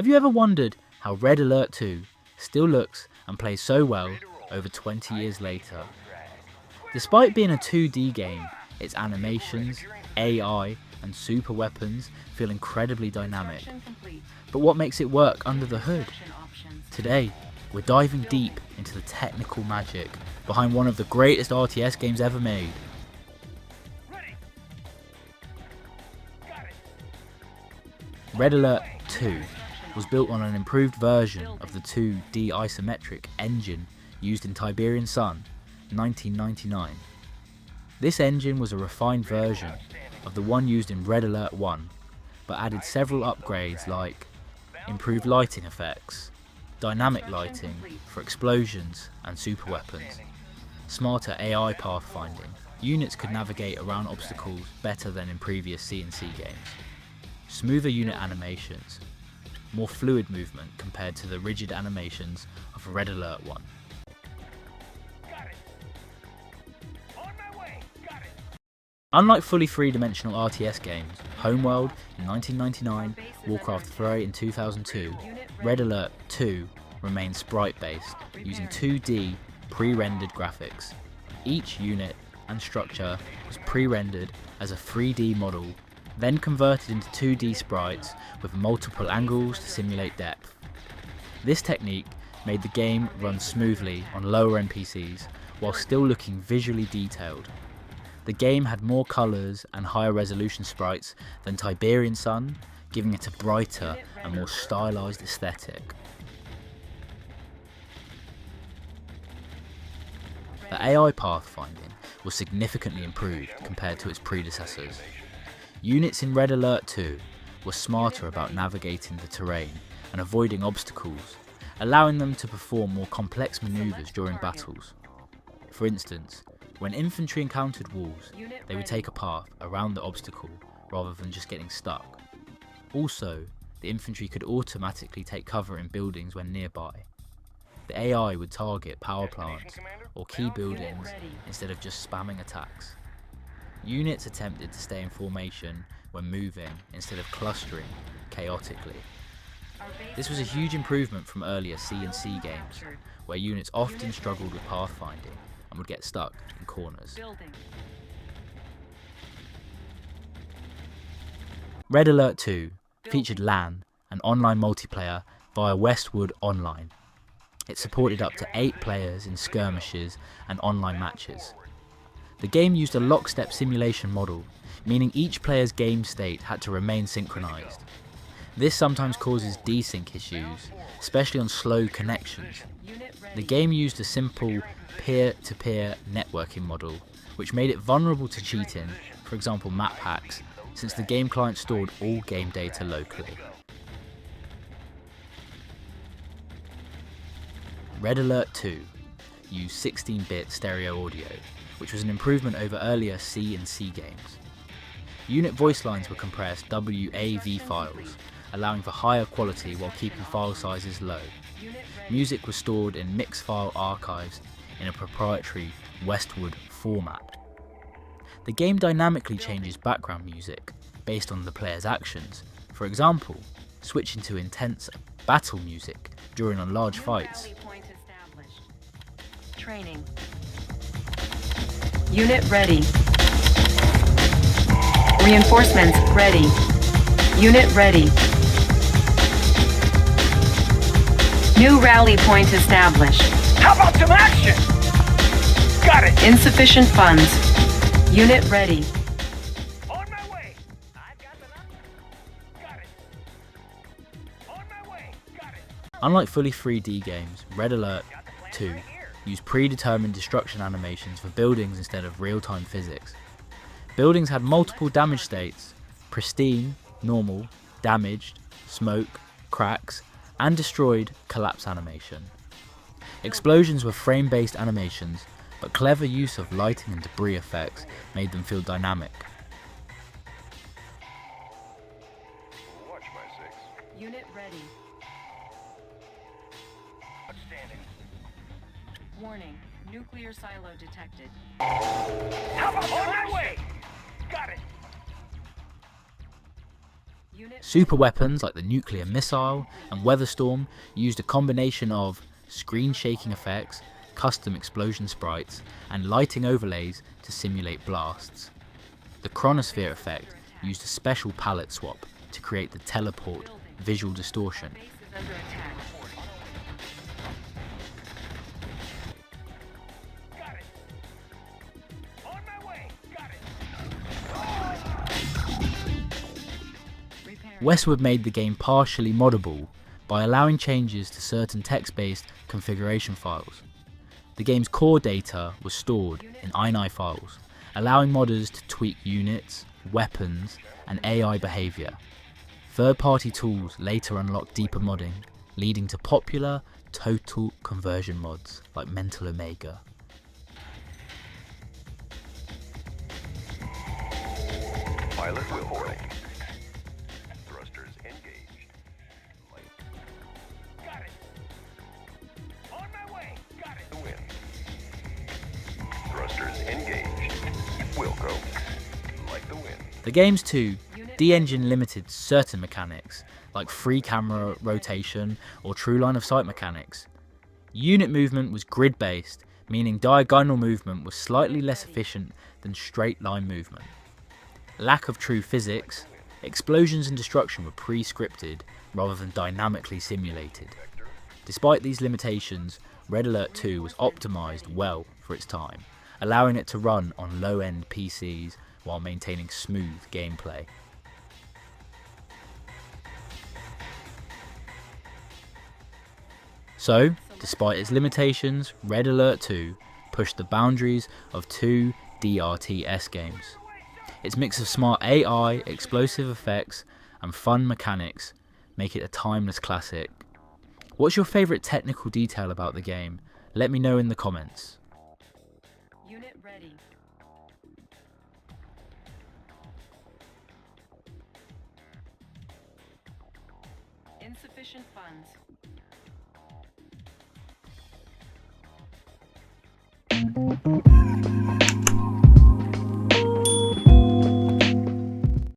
you ever wondered how Red Alert 2 still looks and plays so well over 20 years later? Despite being a 2D game, its animations, AI and super weapons feel incredibly dynamic. But what makes it work under the hood? Today, we're diving deep into the technical magic behind one of the greatest RTS games ever made. Red Alert 2 was built on an improved version of the 2D isometric engine used in Tiberian Sun 1999. This engine was a refined version of the one used in Red Alert 1, but added several upgrades like improved lighting effects, dynamic lighting for explosions and super weapons, smarter AI pathfinding. Units could navigate around obstacles better than in previous C&C games, smoother unit animations, more fluid movement compared to the rigid animations of Red Alert 1. Unlike fully three-dimensional RTS games, Homeworld in 1999, Warcraft 3 in 2002, Red Alert 2 remains sprite-based, using 2D pre-rendered graphics. Each unit and structure was pre-rendered as a 3D model, then converted into 2D sprites with multiple angles to simulate depth. This technique made the game run smoothly on lower NPCs while still looking visually detailed. The game had more colours and higher resolution sprites than Tiberian Sun, giving it a brighter and more stylised aesthetic. The AI pathfinding was significantly improved compared to its predecessors. Units in Red Alert 2 were smarter about navigating the terrain and avoiding obstacles, allowing them to perform more complex manoeuvres during battles. For instance, when infantry encountered walls, they would take a path around the obstacle rather than just getting stuck. Also, the infantry could automatically take cover in buildings when nearby. The AI would target power plants or key buildings instead of just spamming attacks. Units attempted to stay in formation when moving instead of clustering chaotically. This was a huge improvement from earlier C&C games, where units often struggled with pathfinding and would get stuck in corners. Red Alert 2 featured LAN and online multiplayer via Westwood Online. It supported up to 8 players in skirmishes and online matches. The game used a lockstep simulation model, meaning each player's game state had to remain synchronized. This sometimes causes desync issues, especially on slow connections. The game used a simple peer-to-peer networking model, which made it vulnerable to cheating, for example map hacks, since the game client stored all game data locally. Red Alert 2 used 16-bit stereo audio, which was an improvement over earlier C&C games. Unit voice lines were compressed WAV files, allowing for higher quality while keeping file sizes low. Music was stored in mix file archives in a proprietary Westwood format. The game dynamically changes background music based on the player's actions, for example, switching to intense battle music during large fights. Training. Unit ready. Reinforcements ready. Unit ready. New rally point established. How about some action? Got it. Insufficient funds. Unit ready. On my way. I've got the number. Got it. On my way. Got it. Unlike fully 3D games, Red Alert 2 used predetermined destruction animations for buildings instead of real-time physics. Buildings had multiple damage states: pristine, normal, damaged, smoke, cracks, and destroyed collapse animation. Explosions were frame-based animations, but clever use of lighting and debris effects made them feel dynamic. Watch my 6. Unit ready. Outstanding. Warning. Nuclear silo detected. How about on my way? Got it. Super weapons like the nuclear missile and Weatherstorm used a combination of screen shaking effects, custom explosion sprites, and lighting overlays to simulate blasts. The Chronosphere effect used a special palette swap to create the teleport visual distortion. Base is under attack. Got it. On my way. Got it. Repairing. Westwood made the game partially moddable by allowing changes to certain text-based configuration files. The game's core data was stored in INI files, allowing modders to tweak units, weapons, and AI behaviour. Third-party tools later unlocked deeper modding, leading to popular total conversion mods like Mental Omega. Pilot reporting. Thrusters engaged. Got it. On my way. Got it. The wind. Thrusters engaged. Wilco. Like the wind. The games too de-engine limited certain mechanics like free camera rotation or true line of sight mechanics. Unit movement was grid-based, meaning diagonal movement was slightly less efficient than straight line movement. Lack of true physics, explosions and destruction were pre-scripted rather than dynamically simulated. Despite these limitations, Red Alert 2 was optimised well for its time, allowing it to run on low-end PCs while maintaining smooth gameplay. So, despite its limitations, Red Alert 2 pushed the boundaries of two DRTS games. Its mix of smart AI, explosive effects, and fun mechanics make it a timeless classic. What's your favourite technical detail about the game? Let me know in the comments. Unit ready. Insufficient funds.